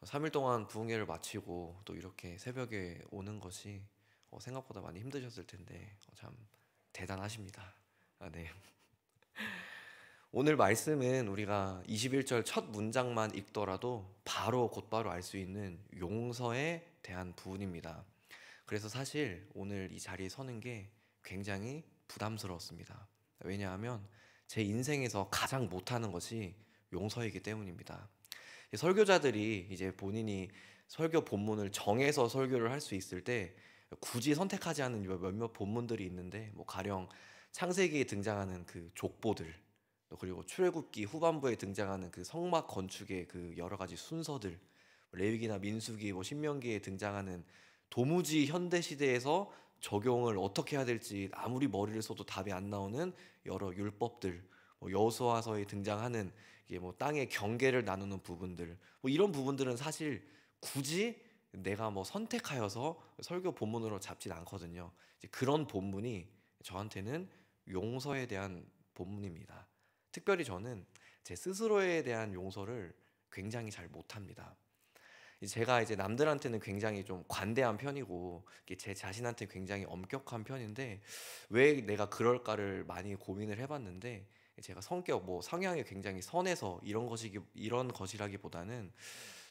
3일 동안 부흥회를 마치고 또 이렇게 새벽에 오는 것이 생각보다 많이 힘드셨을 텐데 참 대단하십니다. 네. 오늘 말씀은 우리가 21절 첫 문장만 읽더라도 바로 곧바로 알 수 있는 용서에 대한 부분입니다. 그래서 사실 오늘 이 자리에 서는 게 굉장히 부담스러웠습니다. 왜냐하면 제 인생에서 가장 못하는 것이 용서이기 때문입니다. 설교자들이 이제 본인이 설교 본문을 정해서 설교를 할 수 있을 때 굳이 선택하지 않은 몇몇 본문들이 있는데, 뭐 가령 창세기에 등장하는 그 족보들, 또 그리고 출애굽기 후반부에 등장하는 그 성막 건축의 그 여러 가지 순서들, 레위기나 민수기, 뭐 신명기에 등장하는 도무지 현대 시대에서 적용을 어떻게 해야 될지 아무리 머리를 써도 답이 안 나오는 여러 율법들, 뭐 여호수아서에 등장하는 이게 뭐 땅의 경계를 나누는 부분들, 뭐 이런 부분들은 사실 굳이 내가 뭐 선택하여서 설교 본문으로 잡진 않거든요. 이제 그런 본문이 저한테는 용서에 대한 본문입니다. 특별히 저는 제 스스로에 대한 용서를 굉장히 잘 못합니다. 제가 이제 남들한테는 굉장히 좀 관대한 편이고 제 자신한테 굉장히 엄격한 편인데, 왜 내가 그럴까를 많이 고민을 해봤는데, 제가 성격 뭐 성향이 굉장히 선해서 이런 것이라기보다는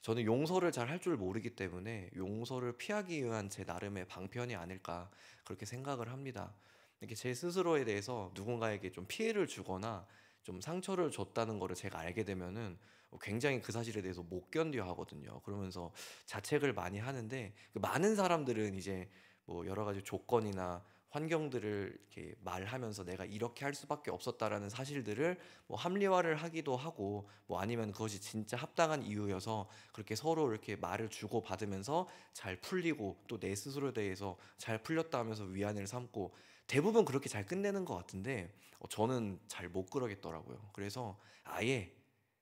저는 용서를 잘 할 줄 모르기 때문에 용서를 피하기 위한 제 나름의 방편이 아닐까 그렇게 생각을 합니다. 이렇게 제 스스로에 대해서 누군가에게 좀 피해를 주거나 좀 상처를 줬다는 거를 제가 알게 되면은 굉장히 그 사실에 대해서 못 견뎌 하거든요. 그러면서 자책을 많이 하는데, 그 많은 사람들은 이제 뭐 여러 가지 조건이나 환경들을 이렇게 말하면서 내가 이렇게 할 수밖에 없었다라는 사실들을 뭐 합리화를 하기도 하고, 뭐 아니면 그것이 진짜 합당한 이유여서 그렇게 서로 이렇게 말을 주고 받으면서 잘 풀리고, 또 내 스스로에 대해서 잘 풀렸다 하면서 위안을 삼고, 대부분 그렇게 잘 끝내는 것 같은데 저는 잘 못 그러겠더라고요. 그래서 아예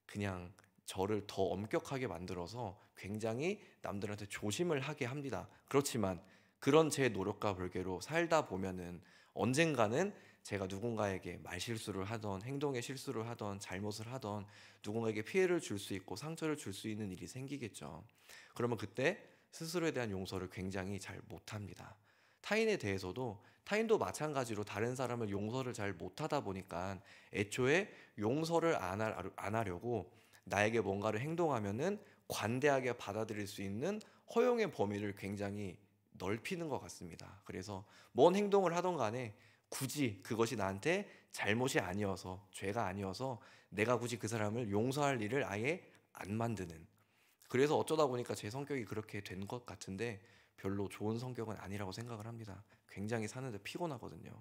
그냥 저를 더 엄격하게 만들어서 굉장히 남들한테 조심을 하게 합니다. 그렇지만 그런 제 노력과 별개로 살다 보면은 언젠가는 제가 누군가에게 말실수를 하던, 행동에 실수를 하던, 잘못을 하던, 누군가에게 피해를 줄 수 있고 상처를 줄 수 있는 일이 생기겠죠. 그러면 그때 스스로에 대한 용서를 굉장히 잘 못합니다. 타인에 대해서도, 타인도 마찬가지로 다른 사람을 용서를 잘 못하다 보니까 애초에 용서를 안 하려고 나에게 뭔가를 행동하면은 관대하게 받아들일 수 있는 허용의 범위를 굉장히 넓히는 것 같습니다. 그래서 뭔 행동을 하던 간에 굳이 그것이 나한테 잘못이 아니어서, 죄가 아니어서 내가 굳이 그 사람을 용서할 일을 아예 안 만드는, 그래서 어쩌다 보니까 제 성격이 그렇게 된 것 같은데 별로 좋은 성격은 아니라고 생각을 합니다. 굉장히 사는데 피곤하거든요.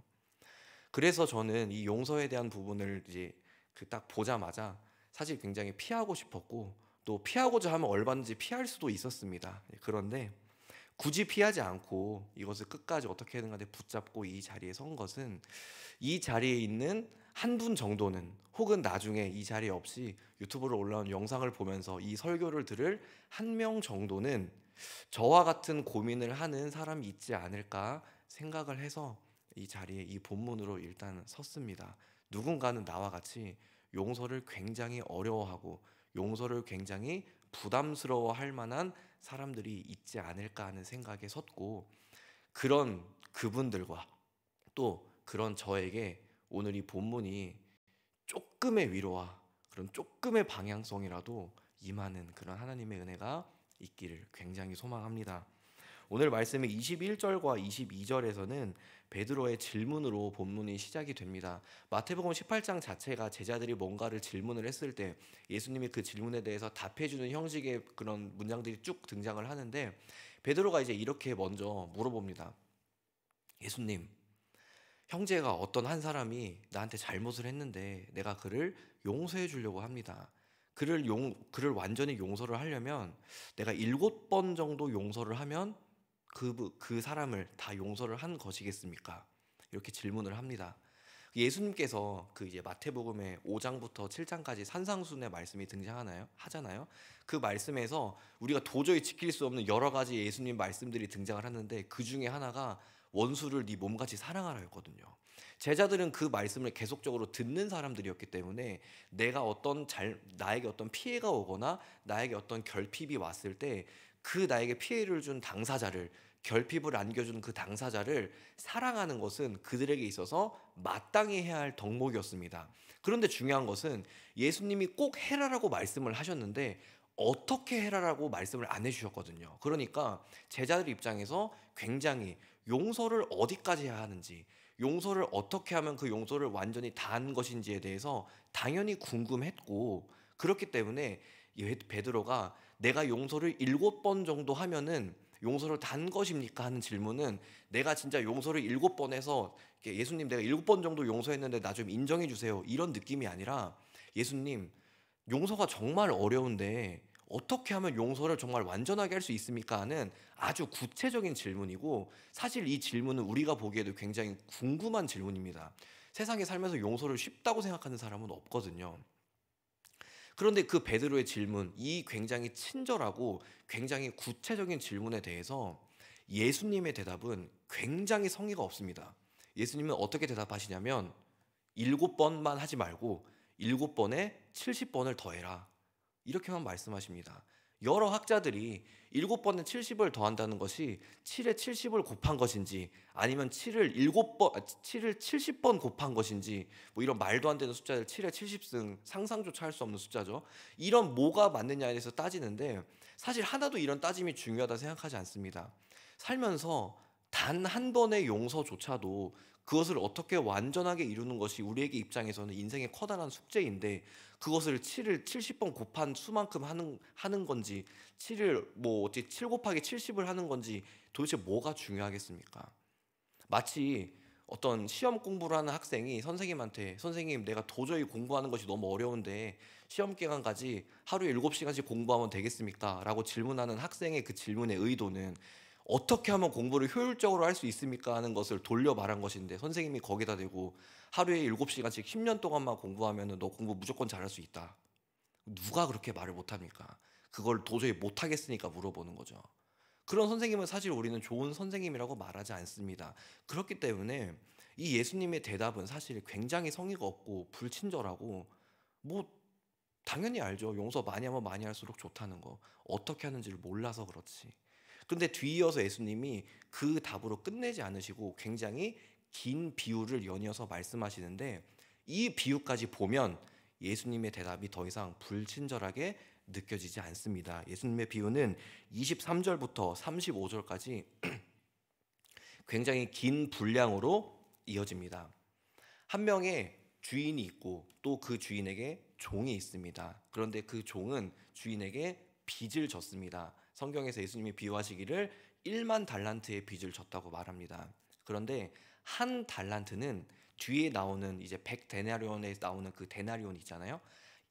그래서 저는 이 용서에 대한 부분을 이제 그 딱 보자마자 사실 굉장히 피하고 싶었고, 또 피하고자 하면 얼마든지 피할 수도 있었습니다. 그런데 굳이 피하지 않고 이것을 끝까지 어떻게든 간에 붙잡고 이 자리에 선 것은, 이 자리에 있는 한 분 정도는, 혹은 나중에 이 자리에 없이 유튜브로 올라온 영상을 보면서 이 설교를 들을 한 명 정도는 저와 같은 고민을 하는 사람이 있지 않을까 생각을 해서 이 자리에 이 본문으로 일단 섰습니다. 누군가는 나와 같이 용서를 굉장히 어려워하고 용서를 굉장히 부담스러워할 만한 사람들이 있지 않을까 하는 생각에 섰고, 그런 그분들과 또 그런 저에게 오늘 이 본문이 조금의 위로와 그런 조금의 방향성이라도 임하는 그런 하나님의 은혜가 있기를 굉장히 소망합니다. 오늘 말씀의 21절과 22절에서는 베드로의 질문으로 본문이 시작이 됩니다. 마태복음 18장 자체가 제자들이 뭔가를 질문을 했을 때 예수님이 그 질문에 대해서 답해주는 형식의 그런 문장들이 쭉 등장을 하는데, 베드로가 이제 이렇게 먼저 물어봅니다. 예수님, 형제가 어떤 한 사람이 나한테 잘못을 했는데 내가 그를 용서해 주려고 합니다. 그를 완전히 용서를 하려면 내가 7번 정도 용서를 하면 그 사람을 다 용서를 한 것이겠습니까? 이렇게 질문을 합니다. 예수님께서 그 이제 마태복음의 5장부터 7장까지 산상순의 말씀이 하잖아요. 그 말씀에서 우리가 도저히 지킬 수 없는 여러 가지 예수님 말씀들이 등장을 하는데, 그 중에 하나가 원수를 네 몸같이 사랑하라였거든요. 제자들은 그 말씀을 계속적으로 듣는 사람들이었기 때문에 나에게 어떤 피해가 오거나 나에게 어떤 결핍이 왔을 때 그 나에게 피해를 준 당사자를, 결핍을 안겨준 그 당사자를 사랑하는 것은 그들에게 있어서 마땅히 해야 할 덕목이었습니다. 그런데 중요한 것은 예수님이 꼭 해라라고 말씀을 하셨는데 어떻게 해라라고 말씀을 안 해주셨거든요. 그러니까 제자들 입장에서 굉장히 용서를 어디까지 해야 하는지, 용서를 어떻게 하면 그 용서를 완전히 다한 것인지에 대해서 당연히 궁금했고, 그렇기 때문에 베드로가 내가 용서를 7번 정도 하면은 용서를 단 것입니까? 하는 질문은 내가 진짜 용서를 7번 해서 예수님 내가 7번 정도 용서했는데 나 좀 인정해 주세요, 이런 느낌이 아니라 예수님 용서가 정말 어려운데 어떻게 하면 용서를 정말 완전하게 할 수 있습니까? 하는 아주 구체적인 질문이고, 사실 이 질문은 우리가 보기에도 굉장히 궁금한 질문입니다. 세상에 살면서 용서를 쉽다고 생각하는 사람은 없거든요. 그런데 그 베드로의 질문, 이 굉장히 친절하고 굉장히 구체적인 질문에 대해서 예수님의 대답은 굉장히 성의가 없습니다. 예수님은 어떻게 대답하시냐면 7번만 하지 말고 7번에 70번을 더해라, 이렇게만 말씀하십니다. 여러 학자들이 7번에 70을 더한다는 것이 7에 70을 곱한 것인지 아니면 7을 70번 곱한 것인지, 뭐 이런 말도 안 되는 숫자를 7에 70승, 상상조차 할 수 없는 숫자죠. 이런 뭐가 맞느냐에 대해서 따지는데 사실 하나도 이런 따짐이 중요하다 생각하지 않습니다. 살면서 단 한 번의 용서조차도 그것을 어떻게 완전하게 이루는 것이 우리에게 입장에서는 인생의 커다란 숙제인데, 그것을 7을 70번 곱한 수만큼 하는 건지, 7을 뭐 어찌 7 곱하기 70을 하는 건지 도대체 뭐가 중요하겠습니까? 마치 어떤 시험 공부를 하는 학생이 선생님한테 선생님 내가 도저히 공부하는 것이 너무 어려운데 시험 기간까지 하루에 7시간씩 공부하면 되겠습니까? 라고 질문하는 학생의 그 질문의 의도는 어떻게 하면 공부를 효율적으로 할 수 있습니까? 하는 것을 돌려 말한 것인데, 선생님이 거기다 대고 하루에 7시간씩 10년 동안만 공부하면 너 공부 무조건 잘할 수 있다. 누가 그렇게 말을 못합니까? 그걸 도저히 못하겠으니까 물어보는 거죠. 그런 선생님은 사실 우리는 좋은 선생님이라고 말하지 않습니다. 그렇기 때문에 이 예수님의 대답은 사실 굉장히 성의가 없고 불친절하고, 뭐 당연히 알죠. 용서 많이 하면 많이 할수록 좋다는 거. 어떻게 하는지를 몰라서 그렇지. 근데 뒤이어서 예수님이 그 답으로 끝내지 않으시고 굉장히 긴 비유를 연이어서 말씀하시는데, 이 비유까지 보면 예수님의 대답이 더 이상 불친절하게 느껴지지 않습니다. 예수님의 비유는 23절부터 35절까지 굉장히 긴 분량으로 이어집니다. 한 명의 주인이 있고 또 그 주인에게 종이 있습니다. 그런데 그 종은 주인에게 빚을 졌습니다. 성경에서 예수님이 비유하시기를 1만 달란트의 빚을 졌다고 말합니다. 그런데 한 달란트는 뒤에 나오는 이제 100데나리온에 나오는 그 데나리온 있잖아요.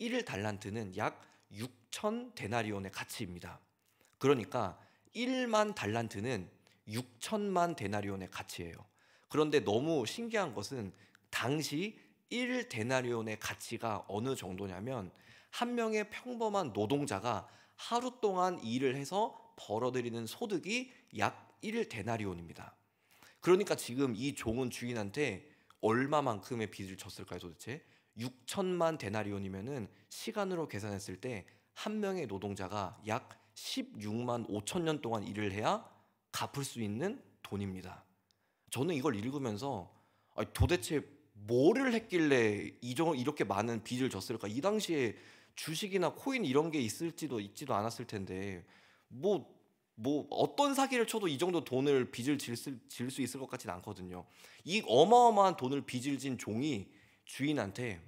1달란트는 약 6천 데나리온의 가치입니다. 그러니까 1만 달란트는 6천만 데나리온의 가치예요. 그런데 너무 신기한 것은 당시 1데나리온의 가치가 어느 정도냐면 한 명의 평범한 노동자가 하루 동안 일을 해서 벌어들이는 소득이 약 1데나리온입니다. 그러니까 지금 이 종은 주인한테 얼마만큼의 빚을 졌을까요, 도대체? 6천만 데나리온이면은 시간으로 계산했을 때 한 명의 노동자가 약 16만 5천 년 동안 일을 해야 갚을 수 있는 돈입니다. 저는 이걸 읽으면서 도대체 뭐를 했길래 이렇게 많은 빚을 졌을까? 이 당시에 주식이나 코인 이런 게 있지도 않았을 텐데 뭐 어떤 사기를 쳐도 이 정도 돈을 빚을 질 수 있을 것 같지는 않거든요. 이 어마어마한 돈을 빚을 진 종이 주인한테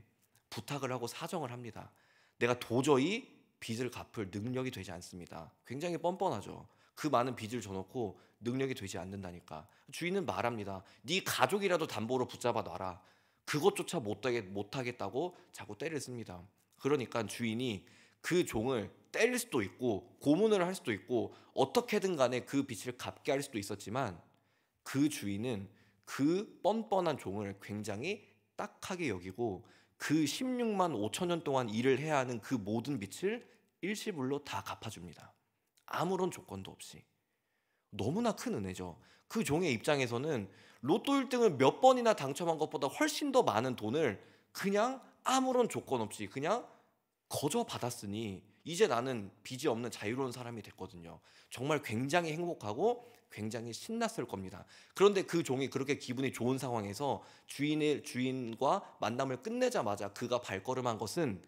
부탁을 하고 사정을 합니다. 내가 도저히 빚을 갚을 능력이 되지 않습니다. 굉장히 뻔뻔하죠. 그 많은 빚을 져놓고 능력이 되지 않는다니까. 주인은 말합니다. 네 가족이라도 담보로 붙잡아 놔라. 그것조차 못하겠다고 자꾸 때를 씁니다. 그러니까 주인이 그 종을 때릴 수도 있고 고문을 할 수도 있고 어떻게든 간에 그 빚을 갚게 할 수도 있었지만, 그 주인은 그 뻔뻔한 종을 굉장히 딱하게 여기고 그 16만 5천 년 동안 일을 해야 하는 그 모든 빚을 일시불로 다 갚아줍니다. 아무런 조건도 없이. 너무나 큰 은혜죠. 그 종의 입장에서는 로또 1등을 몇 번이나 당첨한 것보다 훨씬 더 많은 돈을 그냥 아무런 조건 없이 그냥 거저 받았으니 이제 나는 빚이 없는 자유로운 사람이 됐거든요. 정말 굉장히 행복하고 굉장히 신났을 겁니다. 그런데 그 종이 그렇게 기분이 좋은 상황에서 주인과 만남을 끝내자마자 그가 발걸음한 것은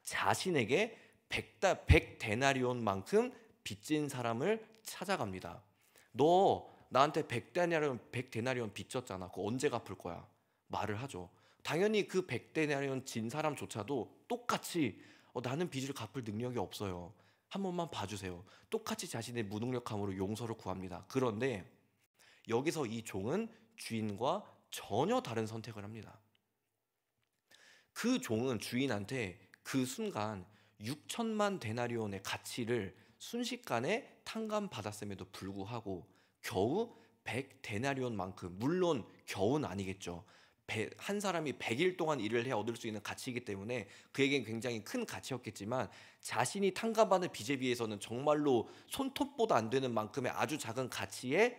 자신에게 100데나리온만큼 빚진 사람을 찾아갑니다. 너 나한테 100데나리온 빚졌잖아. 그거 언제 갚을 거야? 말을 하죠. 당연히 그 100데나리온 진 사람조차도 똑같이 나는 빚을 갚을 능력이 없어요. 한 번만 봐주세요. 똑같이 자신의 무능력함으로 용서를 구합니다. 그런데 여기서 이 종은 주인과 전혀 다른 선택을 합니다. 그 종은 주인한테 그 순간 6천만 데나리온의 가치를 순식간에 탕감받았음에도 불구하고 겨우 100데나리온만큼, 물론 겨우는 아니겠죠. 한 사람이 100일 동안 일을 해 얻을 수 있는 가치이기 때문에 그에겐 굉장히 큰 가치였겠지만 자신이 탕감받는 빚에 비해서는 정말로 손톱보다 안 되는 만큼의 아주 작은 가치의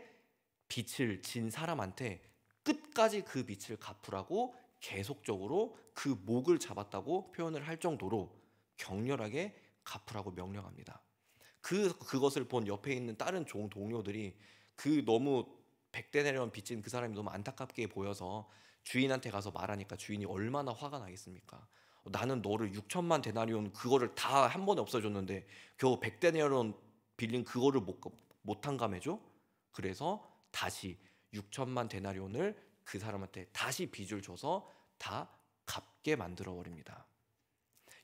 빚을 진 사람한테 끝까지 그 빚을 갚으라고 계속적으로 그 목을 잡았다고 표현을 할 정도로 격렬하게 갚으라고 명령합니다. 그것을 본 옆에 있는 다른 동료들이 그 너무 100데나리온 빚진 그 사람이 너무 안타깝게 보여서 주인한테 가서 말하니까 주인이 얼마나 화가 나겠습니까? 나는 너를 6천만 데나리온 그거를 다 한 번에 없어줬는데 겨우 100데나리온 빌린 그거를 못 탕감해줘? 그래서 다시 6천만 데나리온을 그 사람한테 다시 빚을 줘서 다 갚게 만들어 버립니다.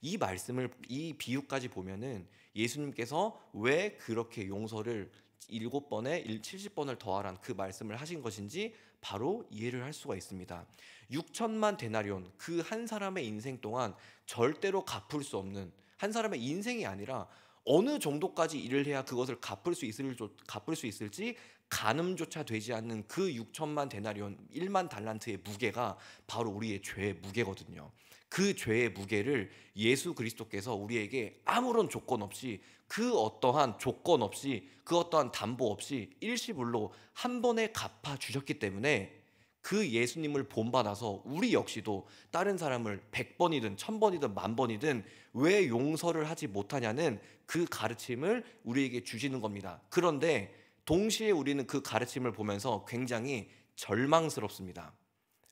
이 비유까지 보면은 예수님께서 왜 그렇게 용서를 7번에 70번을 더하란 그 말씀을 하신 것인지 바로 이해를 할 수가 있습니다. 6천만 데나리온, 그 한 사람의 인생 동안 절대로 갚을 수 없는, 한 사람의 인생이 아니라 어느 정도까지 일을 해야 그것을 갚을 수 있을지 가늠조차 되지 않는 그 6천만 데나리온, 1만 달란트의 무게가 바로 우리의 죄의 무게거든요. 그 죄의 무게를 예수 그리스도께서 우리에게 아무런 조건 없이, 그 어떠한 조건 없이, 그 어떠한 담보 없이 일시불로 한 번에 갚아 주셨기 때문에 그 예수님을 본받아서 우리 역시도 다른 사람을 100번이든 1000번이든 10,000번이든 왜 용서를 하지 못하냐는 그 가르침을 우리에게 주시는 겁니다. 그런데 동시에 우리는 그 가르침을 보면서 굉장히 절망스럽습니다.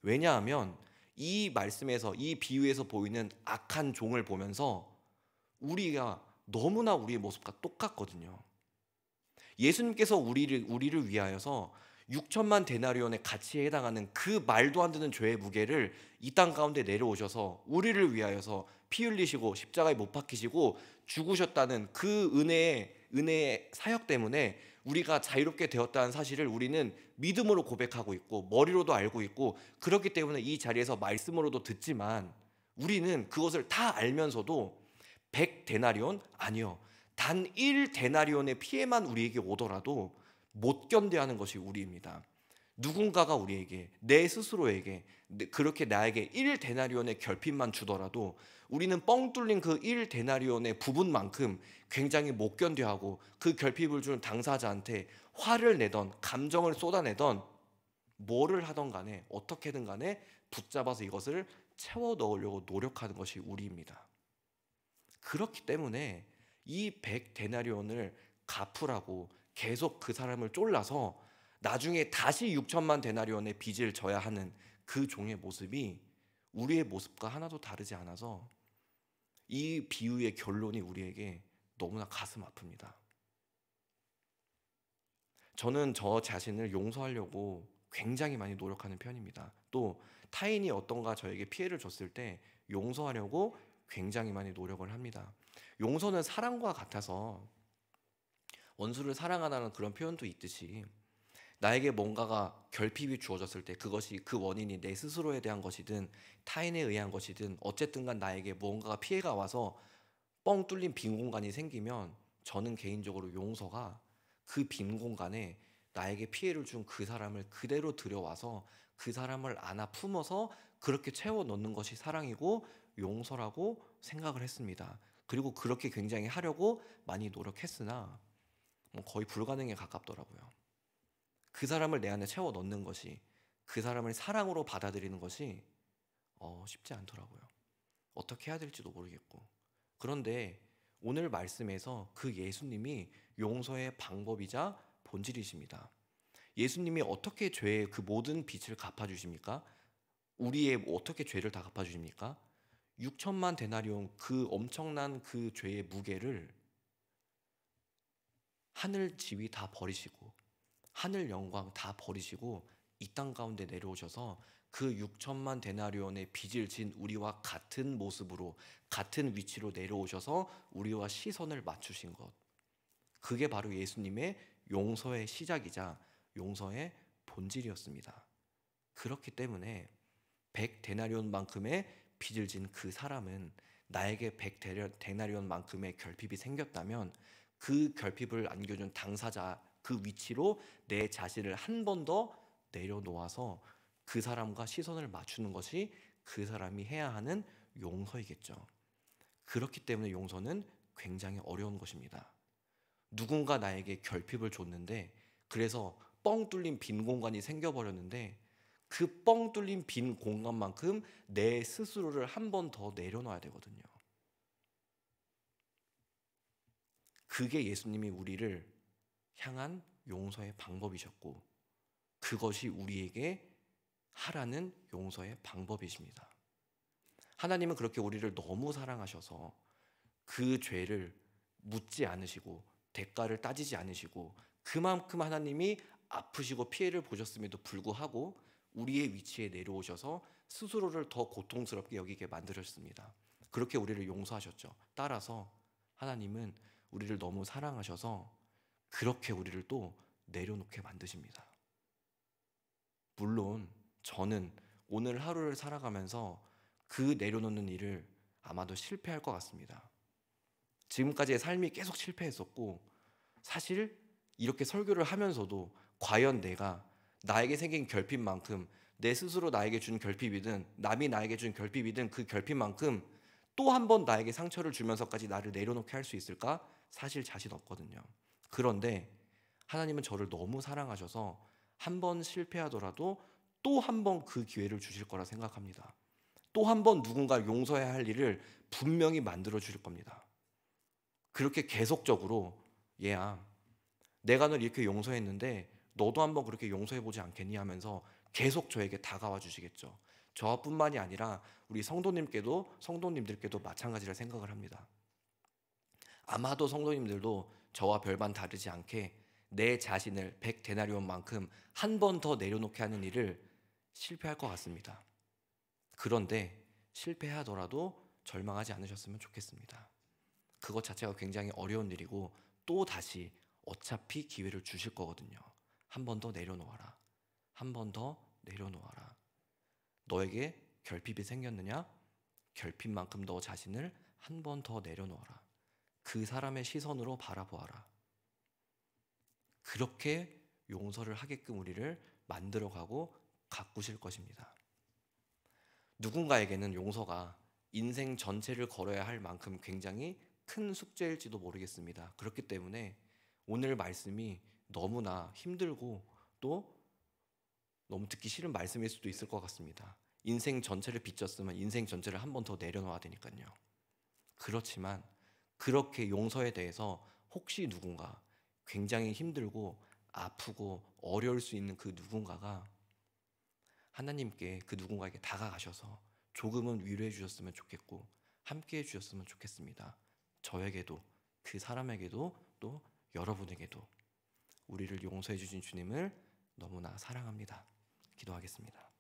왜냐하면 이 말씀에서, 이 비유에서 보이는 악한 종을 보면서 우리가 너무나 우리의 모습과 똑같거든요. 예수님께서 우리를 위하여서 6천만 데나리온의 가치에 해당하는 그 말도 안 되는 죄의 무게를 이 땅 가운데 내려오셔서 우리를 위하여서 피 흘리시고 십자가에 못 박히시고 죽으셨다는 그 은혜의 사역 때문에 우리가 자유롭게 되었다는 사실을 우리는 믿음으로 고백하고 있고 머리로도 알고 있고, 그렇기 때문에 이 자리에서 말씀으로도 듣지만 우리는 그것을 다 알면서도 100데나리온 아니요, 단 1데나리온의 피해만 우리에게 오더라도 못 견뎌야 하는 것이 우리입니다. 누군가가 우리에게, 내 스스로에게 그렇게 나에게 1데나리온의 결핍만 주더라도 우리는 뻥 뚫린 그 1데나리온의 부분만큼 굉장히 못 견뎌하고 그 결핍을 주는 당사자한테 화를 내던, 감정을 쏟아내던, 뭐를 하던 간에 어떻게든 간에 붙잡아서 이것을 채워 넣으려고 노력하는 것이 우리입니다. 그렇기 때문에 이 100데나리온을 갚으라고 계속 그 사람을 쫄라서 나중에 다시 6천만 데나리온의 빚을 져야 하는 그 종의 모습이 우리의 모습과 하나도 다르지 않아서 이 비유의 결론이 우리에게 너무나 가슴 아픕니다. 저는 저 자신을 용서하려고 굉장히 많이 노력하는 편입니다. 또 타인이 어떤가 저에게 피해를 줬을 때 용서하려고 굉장히 많이 노력을 합니다. 용서는 사랑과 같아서 원수를 사랑하다는 그런 표현도 있듯이 나에게 뭔가가 결핍이 주어졌을 때 그것이, 그 원인이 내 스스로에 대한 것이든 타인에 의한 것이든 어쨌든 간 나에게 뭔가가 피해가 와서 뻥 뚫린 빈 공간이 생기면 저는 개인적으로 용서가 그 빈 공간에 나에게 피해를 준 그 사람을 그대로 들여와서 그 사람을 안아 품어서 그렇게 채워 넣는 것이 사랑이고 용서라고 생각을 했습니다. 그리고 그렇게 굉장히 하려고 많이 노력했으나 거의 불가능에 가깝더라고요. 그 사람을 내 안에 채워 넣는 것이, 그 사람을 사랑으로 받아들이는 것이 쉽지 않더라고요. 어떻게 해야 될지도 모르겠고. 그런데 오늘 말씀에서 그 예수님이 용서의 방법이자 본질이십니다. 예수님이 어떻게 죄의 그 모든 빚을 갚아주십니까? 우리의 어떻게 죄를 다 갚아주십니까? 6천만 데나리온 그 엄청난 그 죄의 무게를 하늘 지위 다 버리시고 하늘 영광 다 버리시고 이 땅 가운데 내려오셔서 그 6천만 데나리온의 빚을 진 우리와 같은 모습으로 같은 위치로 내려오셔서 우리와 시선을 맞추신 것, 그게 바로 예수님의 용서의 시작이자 용서의 본질이었습니다. 그렇기 때문에 100데나리온만큼의 빚을 진 그 사람은 나에게 100데나리온만큼의 결핍이 생겼다면 그 결핍을 안겨준 당사자 그 위치로 내 자신을 한 번 더 내려놓아서 그 사람과 시선을 맞추는 것이 그 사람이 해야 하는 용서이겠죠. 그렇기 때문에 용서는 굉장히 어려운 것입니다. 누군가 나에게 결핍을 줬는데, 그래서 뻥 뚫린 빈 공간이 생겨버렸는데, 그 뻥 뚫린 빈 공간만큼 내 스스로를 한 번 더 내려놔야 되거든요. 그게 예수님이 우리를 향한 용서의 방법이셨고, 그것이 우리에게 하라는 용서의 방법이십니다. 하나님은 그렇게 우리를 너무 사랑하셔서 그 죄를 묻지 않으시고 대가를 따지지 않으시고, 그만큼 하나님이 아프시고 피해를 보셨음에도 불구하고 우리의 위치에 내려오셔서 스스로를 더 고통스럽게 여기게 만드셨습니다. 그렇게 우리를 용서하셨죠. 따라서 하나님은 우리를 너무 사랑하셔서 그렇게 우리를 또 내려놓게 만드십니다. 물론 저는 오늘 하루를 살아가면서 그 내려놓는 일을 아마도 실패할 것 같습니다. 지금까지의 삶이 계속 실패했었고, 사실 이렇게 설교를 하면서도 과연 내가 나에게 생긴 결핍만큼, 내 스스로 나에게 준 결핍이든 남이 나에게 준 결핍이든 그 결핍만큼 또 한 번 나에게 상처를 주면서까지 나를 내려놓게 할 수 있을까? 사실 자신 없거든요. 그런데 하나님은 저를 너무 사랑하셔서 한 번 실패하더라도 또 한 번 그 기회를 주실 거라 생각합니다. 또 한 번 누군가 용서해야 할 일을 분명히 만들어 주실 겁니다. 그렇게 계속적으로, 얘야, 내가 널 이렇게 용서했는데 너도 한번 그렇게 용서해보지 않겠니 하면서 계속 저에게 다가와 주시겠죠. 저뿐만이 아니라 우리 성도님들께도 마찬가지라 생각을 합니다. 아마도 성도님들도 저와 별반 다르지 않게 내 자신을 100데나리온만큼 한 번 더 내려놓게 하는 일을 실패할 것 같습니다. 그런데 실패하더라도 절망하지 않으셨으면 좋겠습니다. 그것 자체가 굉장히 어려운 일이고, 또 다시 어차피 기회를 주실 거거든요. 한 번 더 내려놓아라. 한 번 더 내려놓아라. 너에게 결핍이 생겼느냐? 결핍만큼 너 자신을 한 번 더 내려놓아라. 그 사람의 시선으로 바라보아라. 그렇게 용서를 하게끔 우리를 만들어가고 가꾸실 것입니다. 누군가에게는 용서가 인생 전체를 걸어야 할 만큼 굉장히 큰 숙제일지도 모르겠습니다. 그렇기 때문에 오늘 말씀이 너무나 힘들고 또 너무 듣기 싫은 말씀일 수도 있을 것 같습니다. 인생 전체를 빚졌으면 인생 전체를 한 번 더 내려놓아야 되니까요. 그렇지만 그렇게 용서에 대해서 혹시 누군가 굉장히 힘들고 아프고 어려울 수 있는 그 누군가가 하나님께 그 누군가에게 다가가셔서 조금은 위로해 주셨으면 좋겠고 함께 해 주셨으면 좋겠습니다. 저에게도, 그 사람에게도, 또 여러분에게도 우리를 용서해 주신 주님을 너무나 사랑합니다. 기도하겠습니다.